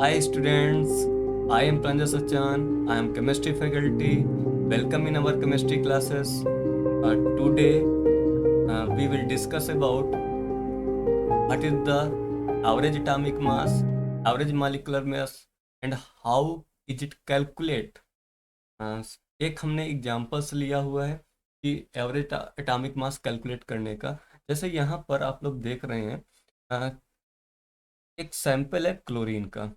Hi students, I am Pranjal Sachan. I am chemistry faculty. Welcome in our chemistry classes. Today we will discuss about what is the average atomic mass, average molecular mass and how is it calculate. एक हमने examples लिया हुआ है कि average atomic mass calculate करने का। जैसे यहाँ पर आप लोग देख रहे हैं, अ, एक सैंपल है क्लोरीन का।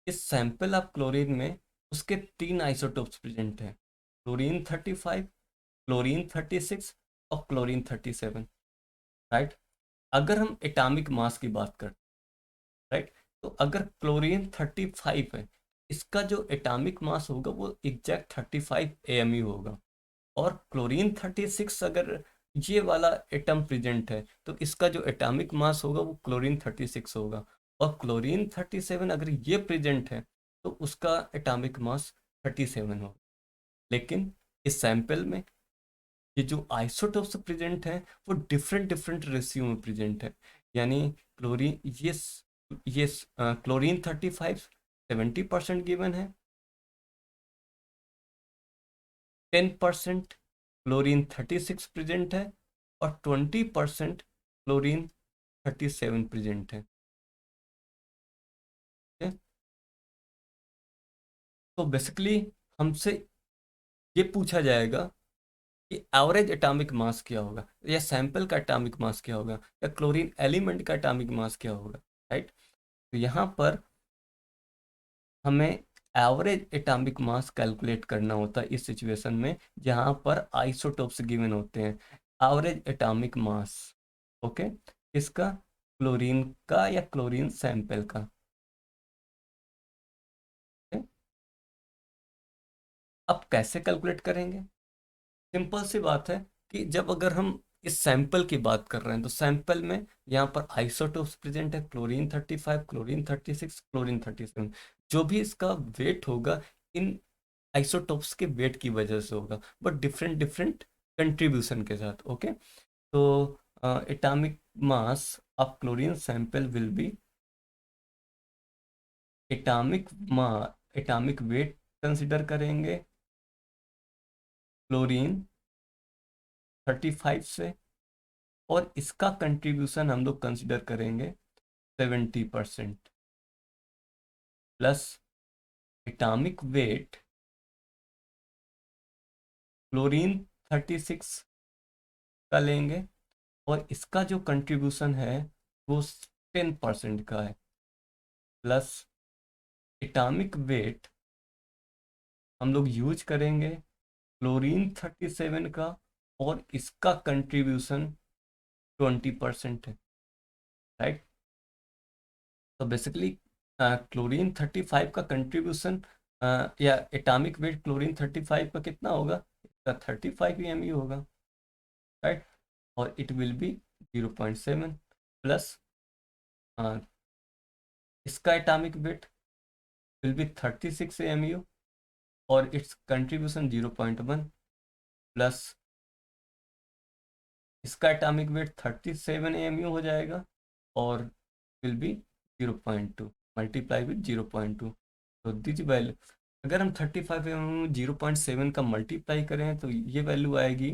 इस सैंपल ऑफ क्लोरीन में उसके तीन आइसोटोप्स प्रेजेंट हैं, क्लोरीन 35, क्लोरीन 36 और क्लोरीन 37। राइट। अगर हम एटॉमिक मास की बात करते हैं, राइट, तो अगर क्लोरीन 35 है, इसका जो एटॉमिक मास होगा वो एग्जैक्ट 35 AMU होगा। और क्लोरीन 36 अगर ये वाला एटम प्रेजेंट है तो इसका जो एटॉमिक मास होगा वो क्लोरीन 36 होगा। और क्लोरीन 37 अगर ये प्रेजेंट है तो उसका एटॉमिक मास 37 होगा। लेकिन इस सैंपल में ये जो आइसोटोप्स प्रेजेंट है वो डिफरेंट डिफरेंट रेशियो में प्रेजेंट है। यानी क्लोरीन ये क्लोरीन 35 70% गिवन है, 10% क्लोरीन 36 प्रेजेंट है और 20% क्लोरीन 37 प्रेजेंट है। ठीक है? तो बेसिकली हमसे ये पूछा जाएगा कि एवरेज एटॉमिक मास क्या होगा, या सैंपल का एटॉमिक मास क्या होगा, या क्लोरीन एलिमेंट का एटॉमिक मास क्या होगा। राइट। तो यहाँ पर हमें एवरेज एटॉमिक मास कैलकुलेट करना होता है इस सिचुएशन में जहाँ पर आइसोटोप्स गिवन होते हैं। एवरेज एटॉमिक मास, ओके, इसका, क्लोरीन का या क्लोरीन सैंपल का। okay? अब कैसे कैलकुलेट करेंगे? सिंपल सी बात है कि जब अगर हम इस सैंपल की बात कर रहे हैं तो सैंपल में यहाँ पर आइसोटोप्स प्रेजेंट है, क्लोरीन 35, क्लोरीन 36, क्लोरीन 37। जो भी इसका वेट होगा इन आइसोटोप्स के वेट की वजह से होगा, बट डिफरेंट डिफरेंट कंट्रीब्यूशन के साथ। ओके। तो atomic mass of chlorine sample will be, atomic मा एटॉमिक वेट कंसिडर करेंगे क्लोरीन 35 से, और इसका कंट्रीब्यूशन हम लोग कंसिडर करेंगे 70%, प्लस एटॉमिक वेट क्लोरीन 36 का लेंगे और इसका जो कंट्रीब्यूशन है वो 10% का है, प्लस एटॉमिक वेट हम लोग यूज करेंगे क्लोरीन 37 का और इसका कंट्रीब्यूशन 20% है। राइट। तो बेसिकली क्लोरीन 35 का कंट्रीब्यूशन, या एटॉमिक वेट क्लोरीन 35 का कितना होगा, इसका 35 EMU होगा। राइट। और इट विल बी 0.7, प्लस इसका atomic weight will be 36 AMU और इट्स कंट्रीब्यूशन 0.1, प्लस इसका एटॉमिक वेट 37 AMU हो जाएगा और विल बी 0.2 मल्टीप्लाई विथ 0.2। तो दिस वैल्यू, अगर हम 35 mm 0.7 का मल्टीप्लाई करें तो ये वैल्यू आएगी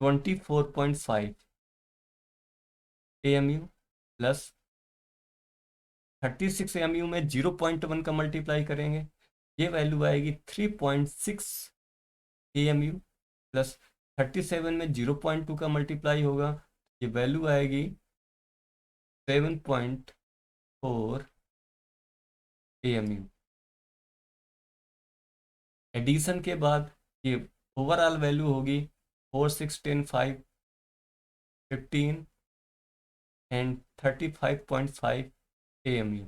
24.5 AMU, प्लस 36 AMU में 0.1 का मल्टीप्लाई करेंगे, ये वैल्यू आएगी 3.6 AMU, प्लस 37 में 0.2 का मल्टीप्लाई होगा, ये वैल्यू आएगी 7.4 AMU। एडिशन के बाद ये ओवरऑल वैल्यू होगी 4, 6, 10, 5, 15 एंड 35.5 AMU।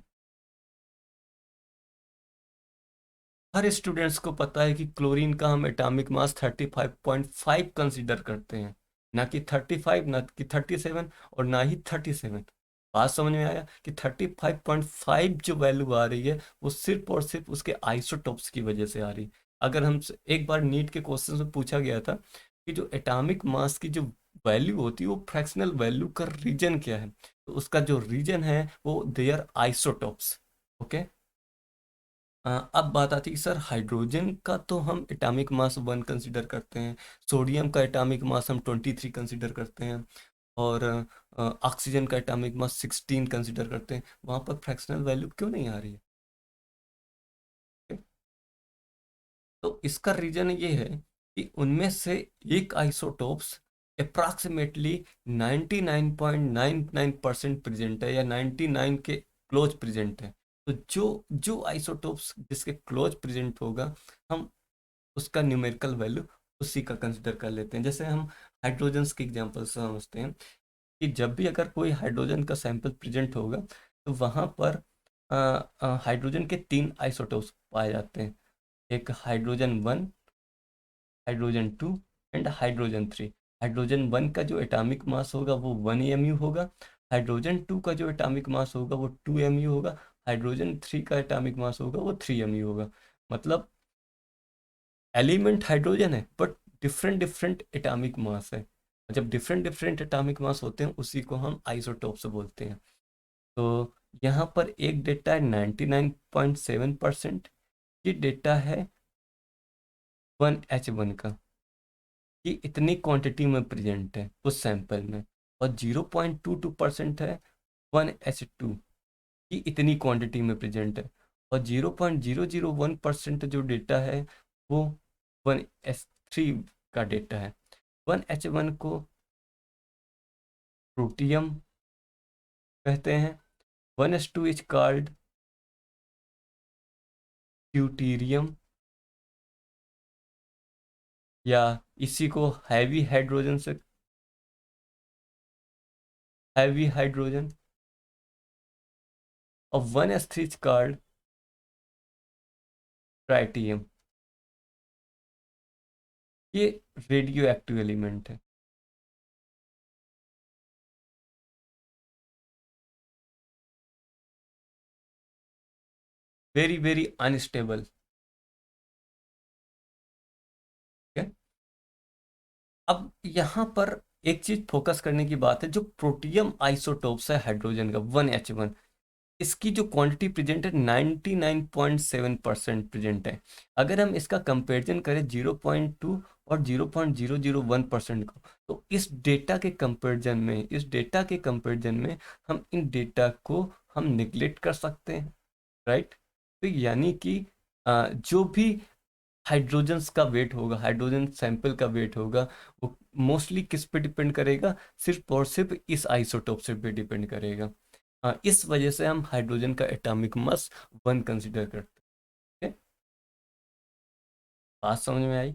हर स्टूडेंट्स को पता है कि क्लोरीन का हम एटॉमिक मास 35.5 कंसीडर करते हैं, ना कि 35, ना कि 37 और ना ही 37। बात समझ में आया कि 35.5 जो वैल्यू आ रही है वो सिर्फ और सिर्फ उसके आइसोटोप्स की वजह से आ रही। अगर हम एक बार नीट के क्वेश्चन में पूछा गया था कि जो एटॉमिक मास की जो वैल्यू होती है वो फ्रैक्शनल वैल्यू का रीजन क्या है, तो उसका जो रीजन है वो देयर आइसोटोप्स। ओके। अब बात आती है कि सर हाइड्रोजन का तो हम एटॉमिक मास 1 कंसिडर करते हैं, सोडियम का एटॉमिक मास हम 23 कंसिडर करते हैं, और ऑक्सीजन का एटॉमिक मास 16 कंसिडर करते हैं, वहाँ पर फ्रैक्शनल वैल्यू क्यों नहीं आ रही है? तो इसका रीजन ये है कि उनमें से एक आइसोटोप्स अप्रॉक्सीमेटली 99.99% प्रेजेंट है, या 99 के क्लोज प्रेजेंट है। तो जो जो आइसोटोप्स जिसके क्लोज प्रेजेंट होगा, हम उसका न्यूमेरिकल वैल्यू उसी का कंसिडर कर लेते हैं। जैसे हम हाइड्रोजन की एग्जांपल से समझते हैं कि जब भी अगर कोई हाइड्रोजन का सैंपल प्रेजेंट होगा, तो वहाँ पर हाइड्रोजन के 3 आइसोटोप्स पाए जाते हैं। एक hydrogen 1, hydrogen 2 and hydrogen 3। Hydrogen 1 का जो एटॉमिक मास होगा वो 1 mu होगा, हाइड्रोजन 2 का जो एटॉमिक मास होगा वो 2 mu होगा, हाइड्रोजन 3 का एटॉमिक मास होगा वो 3 mu होगा। मतलब एलिमेंट हाइड्रोजन है but different different atomic mass है। जब डिफरेंट डिफरेंट एटॉमिक मास होते हैं उसी को हम आइसोटोप्स बोलते हैं। तो यहाँ पर एक डेटा है 99.7%, ये डेटा है 1H1 का, ये इतनी क्वांटिटी में प्रेजेंट है उस सैंपल में। और 0.22% है 1H2, ये इतनी क्वांटिटी में प्रेजेंट है। और 0.001% जो डेटा है वो 1H3 का डेटा है। 1H1 को प्रोटियम कहते हैं, 1H2 इज कॉल्ड ड्यूटीरियम, या इसी को हैवी हाइड्रोजन से, हैवी हाइड्रोजन। और 1S3 इज कॉल्ड ट्राइटियम, ये रेडियो एक्टिव एलिमेंट है। Very very unstable. अब यहाँ पर एक चीज फोकस करने की बात है, जो प्रोटियम आइसोटोप्स है हाइड्रोजन का 1H1, इसकी जो क्वांटिटी प्रेजेंट है 99.7% प्रेजेंट है। अगर हम इसका कंपैरिजन करें 0.2 और 0.001% को, तो इस डेटा के कंपैरिजन में, हम इन डेटा को हम निगलेक्ट कर सकते हैं, राइट। तो यानी कि जो भी हाइड्रोजन्स का वेट होगा, हाइड्रोजन सैंपल का वेट होगा, वो मोस्टली किस पे डिपेंड करेगा? सिर्फ और सिर्फ इस आइसोटोप से पे डिपेंड करेगा। इस वजह से हम हाइड्रोजन का एटॉमिक मास 1 कंसिडर करते हैं। बात समझ में आई?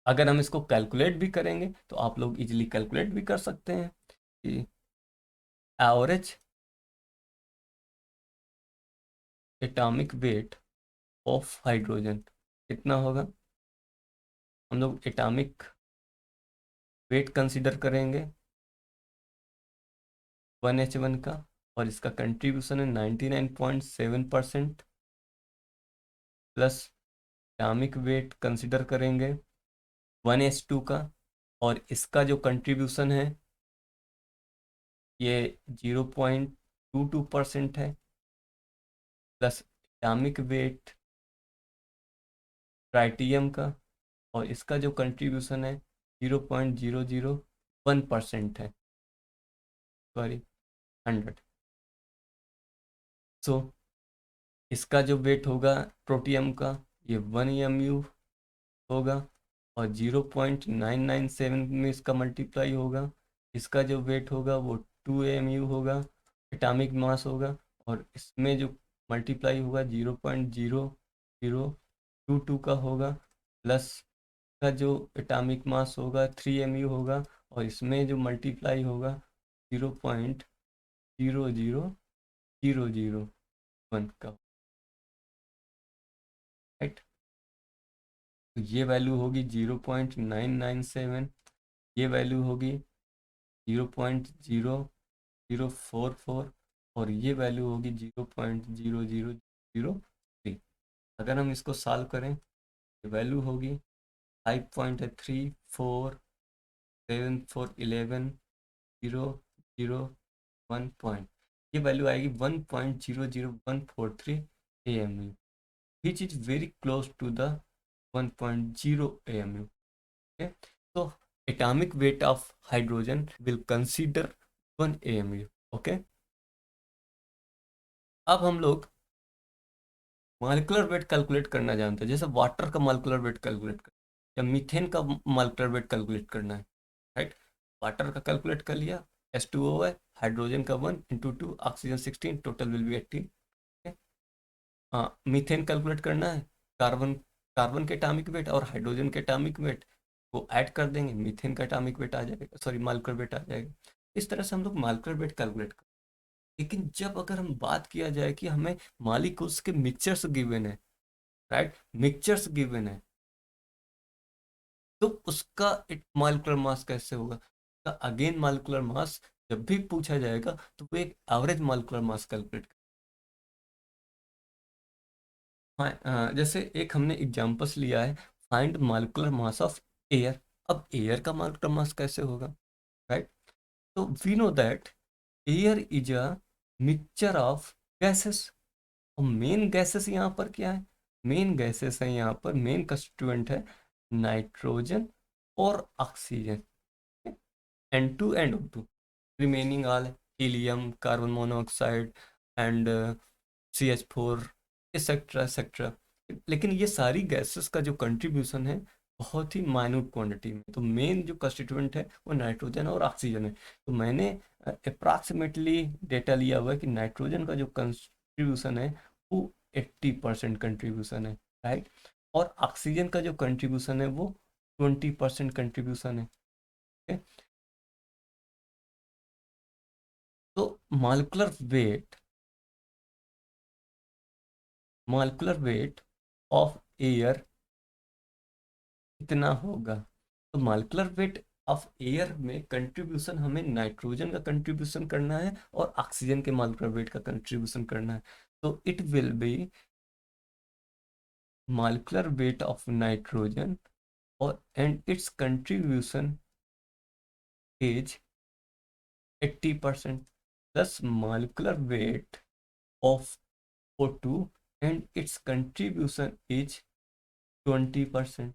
अगर हम इसको कैलकुलेट भी करेंगे तो आप लोग इजीली कैलकुलेट भी कर सकते हैं कि average atomic weight of hydrogen कितना होगा। हम लोग एटॉमिक वेट कंसिडर करेंगे 1H1 का, और इसका कंट्रीब्यूशन है 99.7%, प्लस एटॉमिक वेट कंसिडर करेंगे 1H2 का, और इसका जो कंट्रीब्यूशन है ये 0.22% है, प्लस एटॉमिक वेट ट्राइटियम का, और इसका जो कंट्रीब्यूशन है 0.001% है, सॉरी 100। सो इसका जो वेट होगा प्रोटियम का, ये 1 mu होगा, और 0.997 में इसका मल्टीप्लाई होगा। इसका जो वेट होगा वो 2 mu होगा, एटॉमिक मास होगा, और इसमें जो मल्टीप्लाई होगा 0.0022 का होगा, प्लस का जो एटॉमिक मास होगा 3 mu होगा, और इसमें जो मल्टीप्लाई होगा 0.00001 का, राइट। तो ये वैल्यू होगी 0.997, ये वैल्यू होगी 0.0044, और ये वैल्यू होगी 0.0003। अगर हम इसको सॉल्व करें, ये वैल्यू होगी 5.3 4 7 4 11 0 0 1 पॉइंट, ये वैल्यू आएगी 1.00143 AMU, which is very close to the 1.0 AMU. Okay, so atomic weight of hydrogen will consider 1 AMU. Okay, अब हम लोग मॉलिक्यूलर वेट कैलकुलेट करना जानते हैं, जैसे वाटर का मॉलिक्यूलर वेट कैलकुलेट कर या मीथेन का मॉलिक्यूलर वेट कैलकुलेट करना है, राइट। वाटर का कैलकुलेट कर लिया, H2O है, हाइड्रोजन का 1 × 2, ऑक्सीजन 16, टोटल विल बी 18। हाँ, मीथेन कैलकुलेट करना है, कार्बन कार्बन के एटॉमिक वेट और हाइड्रोजन के एटॉमिक वेट को ऐड कर देंगे, मीथेन का एटॉमिक वेट आ जाएगा, सॉरी मॉलिक्यूलर वेट आ जाएगा। इस तरह से हम लोग मॉलिक्यूलर वेट कैलकुलेट कर। लेकिन जब अगर हम बात किया जाए कि हमें मॉलिक्यूल्स के मिक्सचर्स गिवन है, राइट, मिक्सचर्स गिवन है, तो उसका मॉलिक्यूलर मास कैसे होगा? तो अगेन मॉलिक्यूलर मास जब भी पूछा जाएगा तो वो एक एवरेज मॉलिक्यूलर मास कैलकुलेट। हाँ, जैसे एक हमने एग्जांपल्स लिया है, find molecular mass of air. अब एयर का मॉलिक्यूलर मास कैसे होगा, राइट? तो we know that air is a mixture of gases. और मेन गैसेस यहाँ पर क्या है? मेन गैसेस है यहाँ पर, मेन कंस्टिट्यूएंट है नाइट्रोजन और oxygen, N2 and O2, remaining all helium, carbon monoxide and CH4, etcetera etcetera. लेकिन ये सारी गैसेस का जो कंट्रीब्यूशन है बहुत ही माइन्यूट क्वांटिटी में, तो मेन जो कंस्टिट्यूएंट है वो नाइट्रोजन और ऑक्सीजन है। तो मैंने अप्रॉक्सीमेटली डेटा लिया हुआ है कि नाइट्रोजन का जो कंट्रीब्यूशन है वो 80% कंट्रीब्यूशन है, राइट। और ऑक्सीजन का जो कंट्रीब्यूशन है वो 20% कंट्रीब्यूशन है। okay? तो मॉलिक्यूलर वेट ऑफ एयर कितना होगा? तो मॉलिक्यूलर वेट ऑफ एयर में कंट्रीब्यूशन हमें नाइट्रोजन का कंट्रीब्यूशन करना है और ऑक्सीजन के मॉलिक्यूलर वेट का कंट्रीब्यूशन करना है। तो it will be molecular weight of nitrogen और and its contribution is 80%, plus molecular weight of O2 and its contribution is 20%.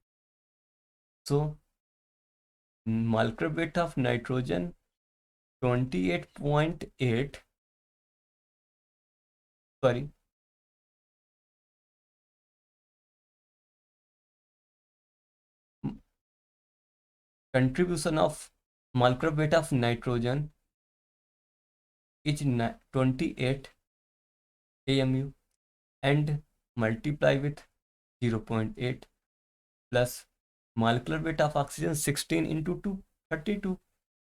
So molecular weight of nitrogen 28.8, sorry, contribution of molecular weight of nitrogen is 28 AMU and multiply with 0.8 plus molecular weight of oxygen 16 into 2, 32.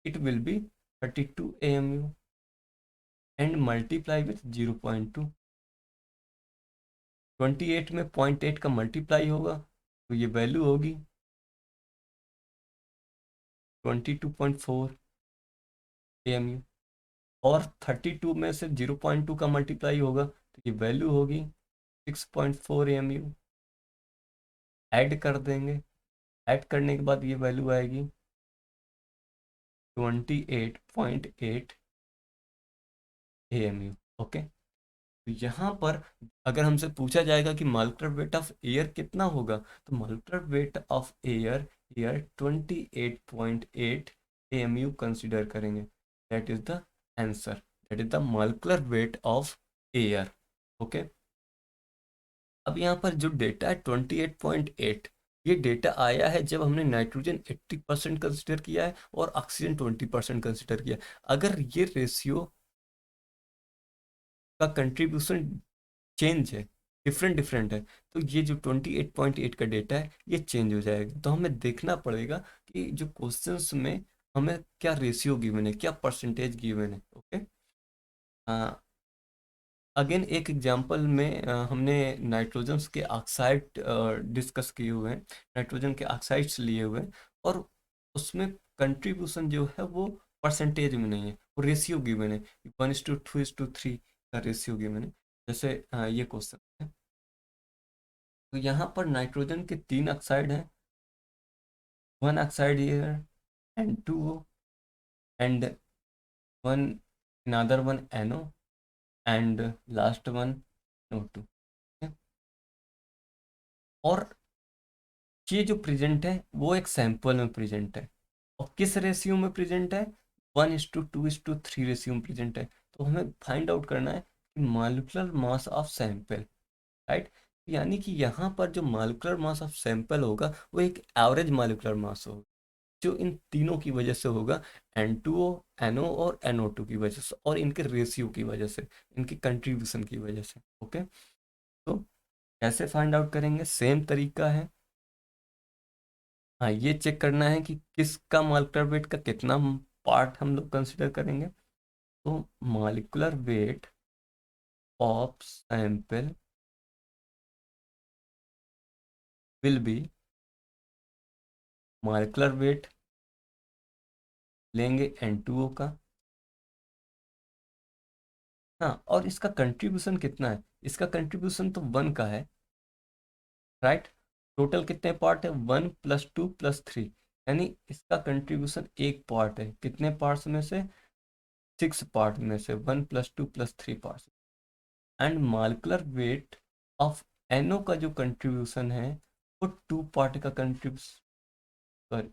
It will be 32 AMU and multiply with 0.2। 28 में 0.8 का multiply होगा तो ये value होगी 22.4 AMU, और 32 में से 0.2 का मल्टीप्लाई होगा तो ये वैल्यू होगी 6.4 AMU। ऐड कर देंगे, ऐड करने के बाद ये वैल्यू आएगी 28.8 AMU। ओके, तो यहाँ पर अगर हमसे पूछा जाएगा कि मॉलिक्यूलर वेट ऑफ एयर कितना होगा, तो molecular weight of air air 28.8 AMU consider करेंगे। That is the answer, that is the molecular weight of air. Okay, अब यहाँ पर जो डेटा है 28.8, ये डेटा आया है जब हमने नाइट्रोजन 80% कंसिडर किया है और ऑक्सीजन 20% कंसिडर किया है। अगर ये रेशियो का कंट्रीब्यूशन चेंज है, डिफरेंट डिफरेंट है, तो ये जो 28.8 का डेटा है ये चेंज हो जाएगा। तो हमें देखना पड़ेगा कि जो क्वेश्चंस में हमें क्या रेशियो गिवन है, क्या परसेंटेज गिवन है। ओके, अगेन एक एग्जांपल में हमने नाइट्रोजन के ऑक्साइड डिस्कस किए हुए हैं, नाइट्रोजन के ऑक्साइड्स लिए हुए हैं, और उसमें कंट्रीब्यूशन जो है वो परसेंटेज में नहीं है, वो रेशियो गिवन है, 1:2:3 का रेशियो गिवन है। जैसे ये क्वेश्चन है, तो यहाँ पर नाइट्रोजन के 3 ऑक्साइड हैं, one oxide here and 2O, and one another one NO, and last one NO2। और ये जो प्रेजेंट है वो एक सैंपल में प्रेजेंट है, और किस रेशियो में प्रेजेंट है, 1:2:3 रेशियो में प्रेजेंट है। तो हमें फाइंड आउट करना है कि molecular mass of sample, right. यानी कि यहाँ पर जो मॉलिक्यूलर मास ऑफ सैंपल होगा वो एक एवरेज मॉलिक्यूलर मास होगा, जो इन तीनों की वजह से होगा, N2O, NO और NO2 की वजह से, और इनके रेशियो की वजह से, इनकी कंट्रीब्यूशन की वजह से। ओके, तो कैसे फाइंड आउट करेंगे, सेम तरीका है। हाँ, ये चेक करना है कि किसका मॉलिक्यूलर वेट का कितना पार्ट हम लोग कंसिडर करेंगे। तो molecular weight of sample will be, molecular wait लेंगे N2O का। हाँ, और इसका कंट्रीब्यूशन कितना है, इसका कंट्रीब्यूशन तो 1 का है, राइट। टोटल कितने पार्ट है, 1+2+3, यानी इसका कंट्रीब्यूशन एक पार्ट है, कितने पार्ट्स में से, 6 पार्ट में से, 1+2+3 parts. And molecular weight of NO का जो कंट्रीब्यूशन है वो 2 पार्ट का कंट्रीब्यूशन, सॉरी,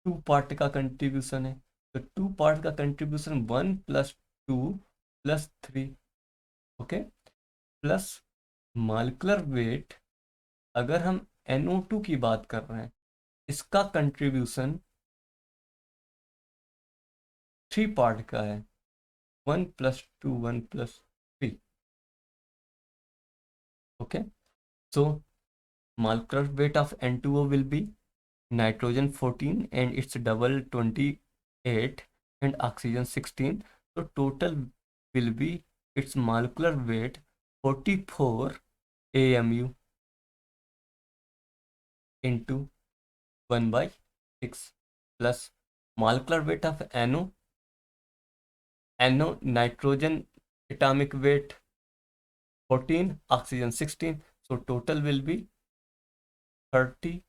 2 पार्ट का कंट्रीब्यूशन है। तो 2 पार्ट का contribution 1+2+3, okay, plus molecular wait, अगर हम NO2 की बात कर रहे हैं, इसका कंट्रीब्यूशन 3 पार्ट का है, 1+2 1+3, okay. So molecular weight of N2O will be nitrogen 14 and its double 28 and oxygen 16. So total will be its molecular weight 44 AMU into 1/6 plus molecular weight of NO nitrogen atomic weight 14, oxygen 16. So total will be 30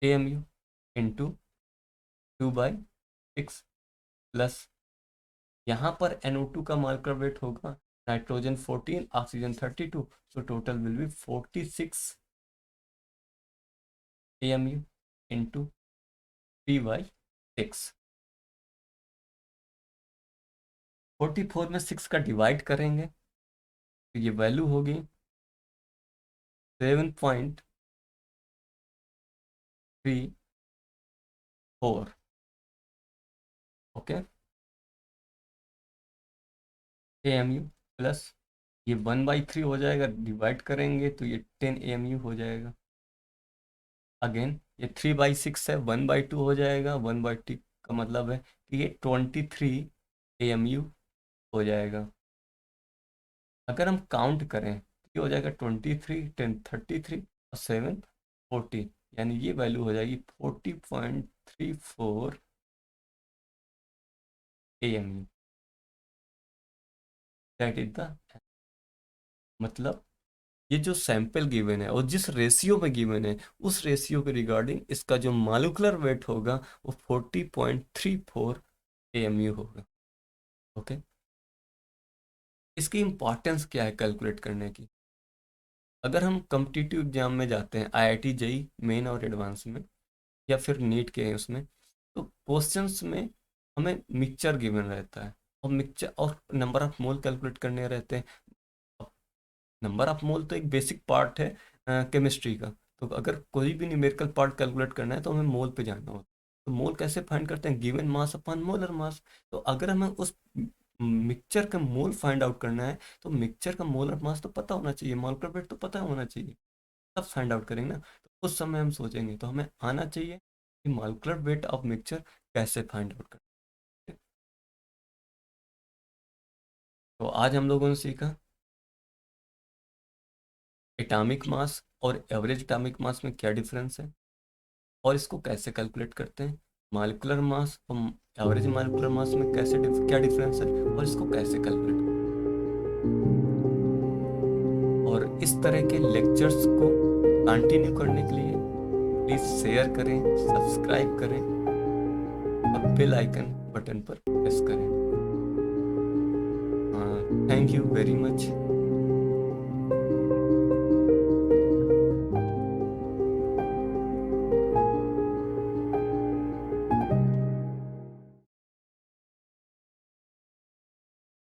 AMU into 2/6 plus यहाँ पर NO2 का molecular weight होगा nitrogen 14, oxygen 32, so total will be 46 AMU into 3/6। 44 में 6 का divide करेंगे तो ये value होगी 7.34, ओके, AMU प्लस ये 1/3 हो जाएगा, डिवाइड करेंगे तो ये 10 AMU हो जाएगा। अगेन ये 3/6 है, 1/2 हो जाएगा, 1/2 का मतलब है कि ये 23 AMU हो जाएगा। अगर हम काउंट करें तो ये हो जाएगा 23, 10, 33 और 7 40, यानी ये वैल्यू हो जाएगी 40.34 AMU। दैट इज द, मतलब ये जो सैंपल गिवन है और जिस रेशियो में गिवन है उस रेशियो के रिगार्डिंग इसका जो मॉलिक्यूलर वेट होगा वो 40.34 AMU होगा, ओके। इसकी इंपॉर्टेंस क्या है कैलकुलेट करने की, अगर हम कम्पिटिटिव एग्जाम में जाते हैं, IIT JEE मेन और एडवांस में, या फिर नीट के उसमें, तो क्वेश्चंस में हमें मिक्सचर गिवन रहता है, और मिक्सचर और नंबर ऑफ मोल कैलकुलेट करने रहते हैं। नंबर ऑफ मोल तो एक बेसिक पार्ट है केमिस्ट्री का, तो अगर कोई भी न्यूमेरिकल पार्ट कैलकुलेट करना है तो हमें मोल पे जाना होता है। तो मोल कैसे फाइंड करते हैं, given mass upon molar mass. तो अगर हमें उस मिक्सचर का मोल फाइंड आउट करना है तो मिक्सचर का मोलर मास तो पता होना चाहिए, मॉलिक्यूलर वेट तो पता होना चाहिए, तब फाइंड आउट करेंगे ना। तो उस समय हम सोचेंगे, तो हमें आना चाहिए कि मॉलिक्यूलर वेट ऑफ मिक्सचर कैसे फाइंड आउट करें। तो आज हम लोगों ने सीखा एटॉमिक मास और एवरेज एटॉमिक मास में क्या डिफरेंस है, और इसको कैसे कैलकुलेट करते हैं, मॉलिक्यूलर मास और एवरेज मॉलिक्यूलर मास में कैसे क्या डिफरेंस है, और इसको कैसे कैलकुलेट, और इस तरह के लेक्चर्स को कंटिन्यू करने के लिए प्लीज़ शेयर करें, सब्सक्राइब करें, और बेल आइकन बटन पर प्रेस करें। Thank you very much.